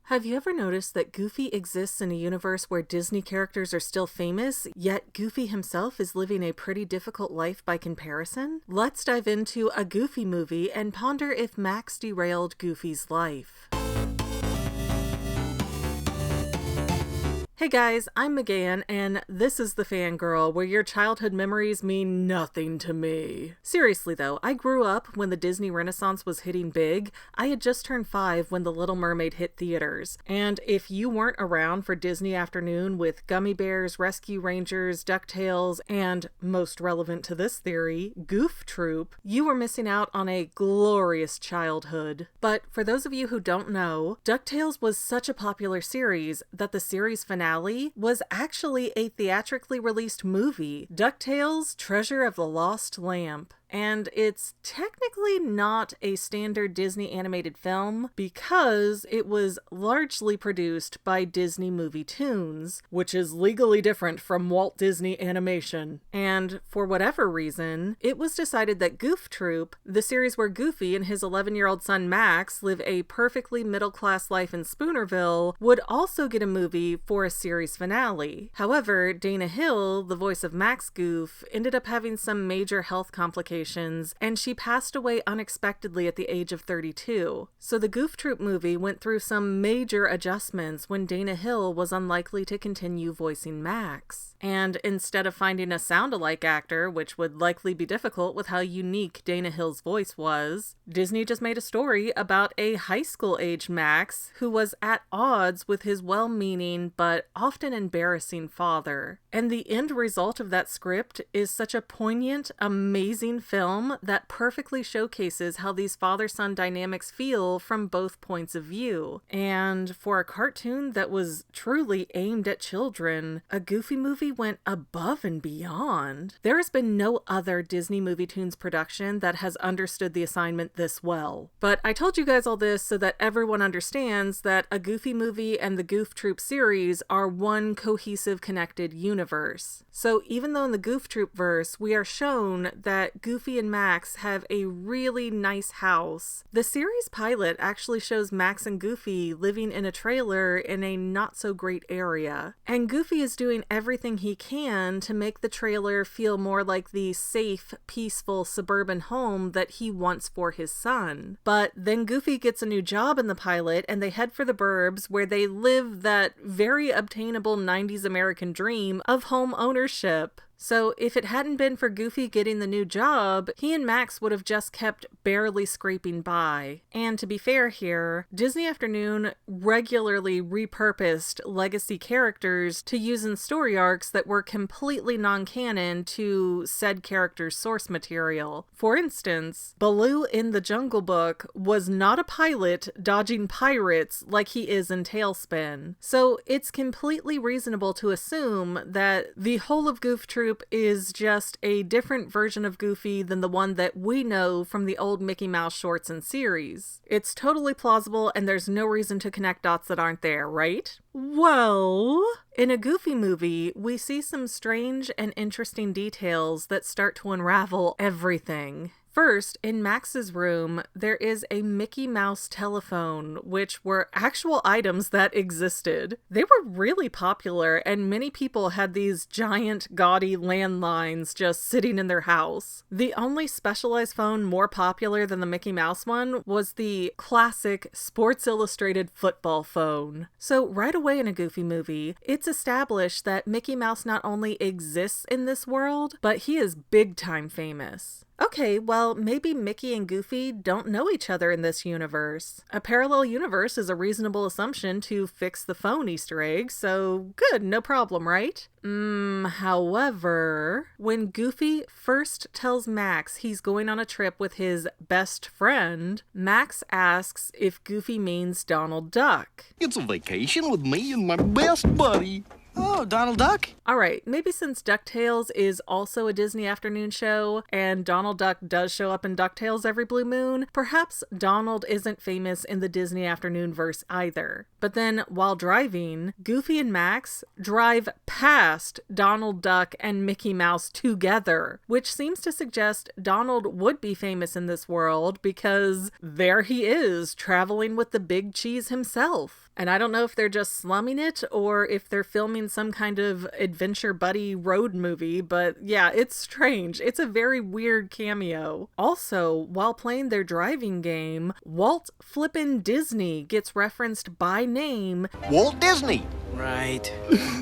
Have you ever noticed that Goofy exists in a universe where Disney characters are still famous, yet Goofy himself is living a pretty difficult life by comparison? Let's dive into a Goofy movie and ponder if Max derailed Goofy's life. Hey guys, I'm Megan, and this is the Fangirl, where your childhood memories mean nothing to me. Seriously though, I grew up when the Disney Renaissance was hitting big. I had just turned 5 when The Little Mermaid hit theaters. And if you weren't around for Disney Afternoon with Gummy Bears, Rescue Rangers, DuckTales, and, most relevant to this theory, Goof Troop, you were missing out on a glorious childhood. But for those of you who don't know, DuckTales was such a popular series that the series finale was actually a theatrically released movie, DuckTales: Treasure of the Lost Lamp. And it's technically not a standard Disney animated film because it was largely produced by Disney Movie Tunes, which is legally different from Walt Disney Animation. And for whatever reason, it was decided that Goof Troop, the series where Goofy and his 11-year-old son Max live a perfectly middle-class life in Spoonerville, would also get a movie for a series finale. However, Dana Hill, the voice of Max Goof, ended up having some major health complications, and she passed away unexpectedly at the age of 32. So the Goof Troop movie went through some major adjustments when Dana Hill was unlikely to continue voicing Max. And instead of finding a sound-alike actor, which would likely be difficult with how unique Dana Hill's voice was, Disney just made a story about a high school-age Max who was at odds with his well-meaning but often embarrassing father. And the end result of that script is such a poignant, amazing film that perfectly showcases how these father-son dynamics feel from both points of view. And for a cartoon that was truly aimed at children, a Goofy movie went above and beyond. There has been no other Disney Movie Tunes production that has understood the assignment this well. But I told you guys all this so that everyone understands that a Goofy movie and the Goof Troop series are one cohesive, connected universe. So even though in the Goof Troop verse we are shown that Goofy and Max have a really nice house, the series pilot actually shows Max and Goofy living in a trailer in a not-so-great area. And Goofy is doing everything he can to make the trailer feel more like the safe, peaceful suburban home that he wants for his son. But then Goofy gets a new job in the pilot and they head for the burbs where they live that very obtainable 90s American dream of home ownership. So if it hadn't been for Goofy getting the new job, he and Max would have just kept barely scraping by. And to be fair here, Disney Afternoon regularly repurposed legacy characters to use in story arcs that were completely non-canon to said characters' source material. For instance, Baloo in the Jungle Book was not a pilot dodging pirates like he is in Tailspin. So it's completely reasonable to assume that the whole of Goof Troop is just a different version of Goofy than the one that we know from the old Mickey Mouse shorts and series. It's totally plausible and there's no reason to connect dots that aren't there, right? Well, in a Goofy movie, we see some strange and interesting details that start to unravel everything. First, in Max's room, there is a Mickey Mouse telephone, which were actual items that existed. They were really popular, and many people had these giant, gaudy landlines just sitting in their house. The only specialized phone more popular than the Mickey Mouse one was the classic Sports Illustrated football phone. So right away in a Goofy movie, it's established that Mickey Mouse not only exists in this world, but he is big-time famous. Okay, well, maybe Mickey and Goofy don't know each other in this universe. A parallel universe is a reasonable assumption to fix the phone Easter egg, so good, no problem, right? However, when Goofy first tells Max he's going on a trip with his best friend, Max asks if Goofy means Donald Duck. It's a vacation with me and my best buddy. Oh, Donald Duck? Alright, maybe since DuckTales is also a Disney Afternoon show, and Donald Duck does show up in DuckTales every blue moon, perhaps Donald isn't famous in the Disney Afternoon verse either. But then, while driving, Goofy and Max drive past Donald Duck and Mickey Mouse together, which seems to suggest Donald would be famous in this world because there he is, traveling with the big cheese himself. And I don't know if they're just slumming it or if they're filming some kind of adventure buddy road movie, but yeah, it's strange. It's a very weird cameo. Also, while playing their driving game, Walt flippin' Disney gets referenced by name. Walt Disney. Right.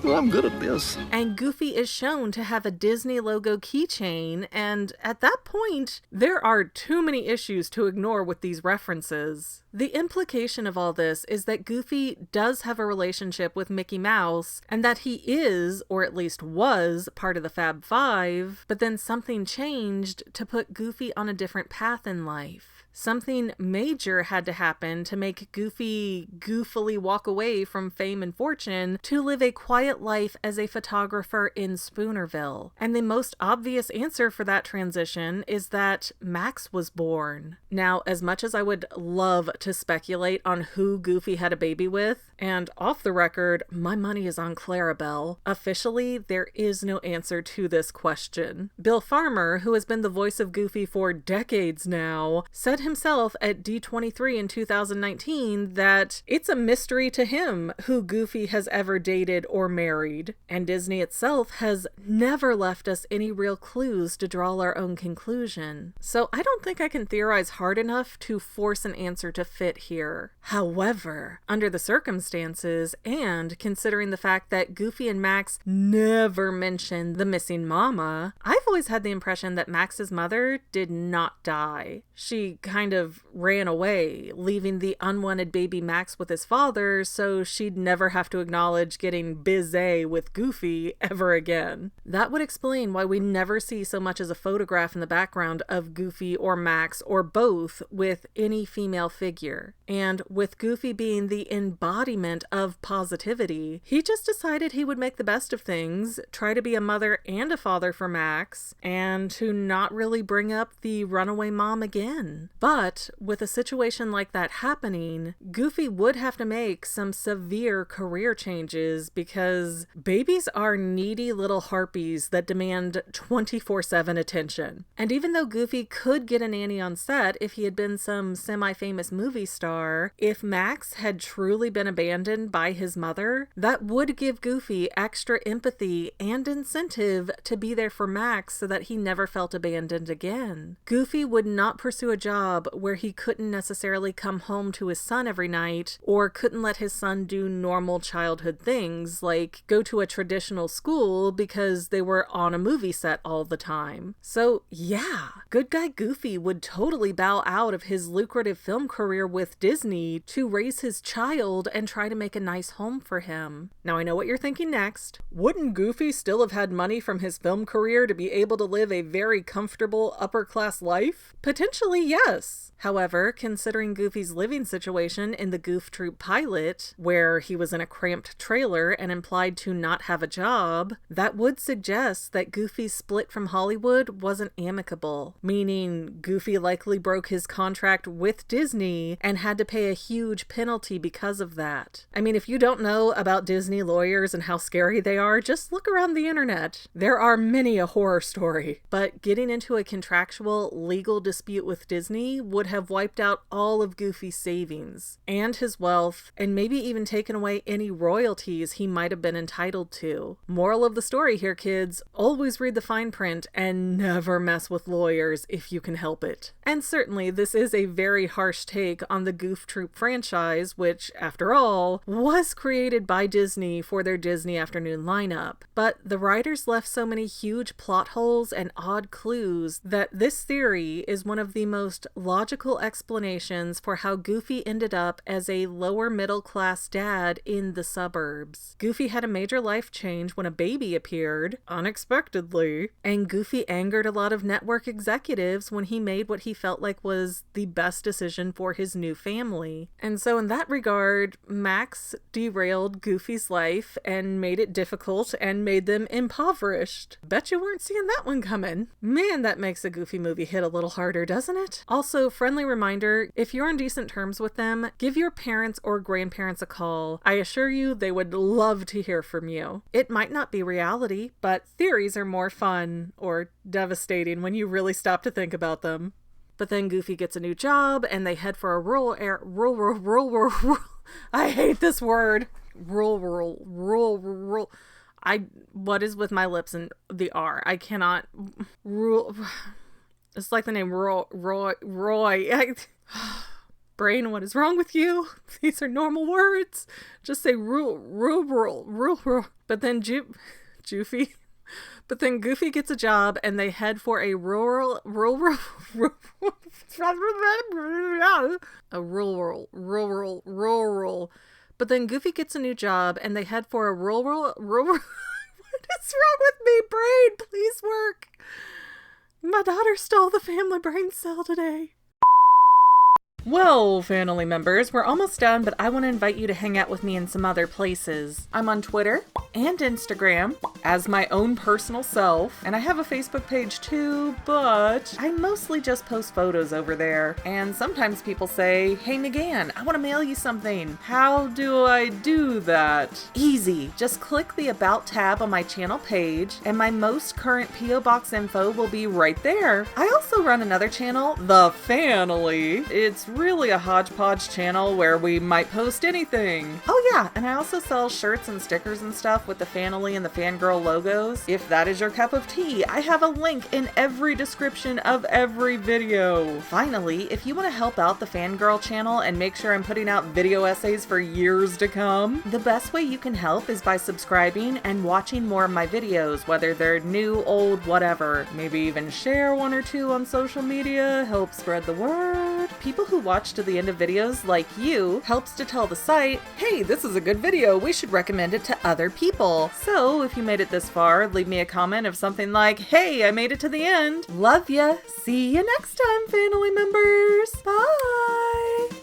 Well, I'm good at this. And Goofy is shown to have a Disney logo keychain, and at that point, there are too many issues to ignore with these references. The implication of all this is that Goofy does have a relationship with Mickey Mouse, and that he is, or at least was, part of the Fab Five, but then something changed to put Goofy on a different path in life. Something major had to happen to make Goofy goofily walk away from fame and fortune to live a quiet life as a photographer in Spoonerville. And the most obvious answer for that transition is that Max was born. Now, as much as I would love to speculate on who Goofy had a baby with, and off the record, my money is on Clarabelle, officially, there is no answer to this question. Bill Farmer, who has been the voice of Goofy for decades now, said himself at D23 in 2019 that it's a mystery to him who Goofy has ever dated or married, and Disney itself has never left us any real clues to draw our own conclusion. So I don't think I can theorize hard enough to force an answer to fit here. However, under the circumstances, and considering the fact that Goofy and Max never mention the missing mama, I've always had the impression that Max's mother did not die. She kind of ran away, leaving the unwanted baby Max with his father, so she'd never have to acknowledge getting busy with Goofy ever again. That would explain why we never see so much as a photograph in the background of Goofy or Max or both with any female figure. And with Goofy being the embodiment of positivity, he just decided he would make the best of things, try to be a mother and a father for Max, and to not really bring up the runaway mom again. But with a situation like that happening, Goofy would have to make some severe career changes because babies are needy little harpies that demand 24/7 attention. And even though Goofy could get a nanny on set if he had been some semi-famous movie star, if Max had truly been abandoned by his mother, that would give Goofy extra empathy and incentive to be there for Max so that he never felt abandoned again. Goofy would not pursue a job where he couldn't necessarily come home to his son every night, or couldn't let his son do normal childhood things like go to a traditional school because they were on a movie set all the time. So yeah, good guy Goofy would totally bow out of his lucrative film career with Disney to raise his child and try to make a nice home for him. Now I know what you're thinking next. Wouldn't Goofy still have had money from his film career to be able to live a very comfortable upper-class life? Potentially, yes. However, considering Goofy's living situation in the Goof Troop pilot, where he was in a cramped trailer and implied to not have a job, that would suggest that Goofy's split from Hollywood wasn't amicable, meaning Goofy likely broke his contract with Disney and had to pay a huge penalty because of that. I mean, if you don't know about Disney lawyers and how scary they are, just look around the internet. There are many a horror story. But getting into a contractual legal dispute with Disney would have wiped out all of Goofy's savings and his wealth, and maybe even taken away any royalties he might have been entitled to. Moral of the story here, kids, always read the fine print and never mess with lawyers if you can help it. And certainly this is a very harsh take on the Goof Troop franchise, which, after all, was created by Disney for their Disney Afternoon lineup. But the writers left so many huge plot holes and odd clues that this theory is one of the most logical explanations for how Goofy ended up as a lower middle class dad in the suburbs. Goofy had a major life change when a baby appeared, unexpectedly, and Goofy angered a lot of network executives when he made what he felt like was the best decision for his new family. And so in that regard, Max derailed Goofy's life and made it difficult and made them impoverished. Bet you weren't seeing that one coming. Man, that makes a Goofy movie hit a little harder, doesn't it? Also, friendly reminder, if you're on decent terms with them, give your parents or grandparents a call. I assure you they would love to hear from you. It might not be reality, but theories are more fun or devastating when you really stop to think about them. But then Goofy gets a new job and they head for a rural I hate this word. Rural. What is with my lips and the R? I cannot. It's like the name Roy. Brain, what is wrong with you? These are normal words. Just say rural. But then Goofy. But then Goofy gets a job and they head for a rural. But then Goofy gets a new job and they head for a rural. What is wrong with me? Brain, please work. My daughter stole the family brain cell today. Well, family members, we're almost done, but I want to invite you to hang out with me in some other places. I'm on Twitter and Instagram as my own personal self, and I have a Facebook page too, but I mostly just post photos over there. And sometimes people say, "Hey McGann, I want to mail you something. How do I do that?" Easy. Just click the About tab on my channel page, and my most current P.O. Box info will be right there. I also run another channel, The Family. It's really a hodgepodge channel where we might post anything. Oh yeah, and I also sell shirts and stickers and stuff with the Family and the Fangirl logos. If that is your cup of tea, I have a link in every description of every video. Finally, if you want to help out the Fangirl channel and make sure I'm putting out video essays for years to come, the best way you can help is by subscribing and watching more of my videos, whether they're new, old, whatever. Maybe even share one or two on social media, help spread the word. People who watch to the end of videos like you helps to tell the site, hey, this is a good video, we should recommend it to other people. So if you made it this far, leave me a comment of something like, hey, I made it to the end. Love ya. See you next time, family members. Bye.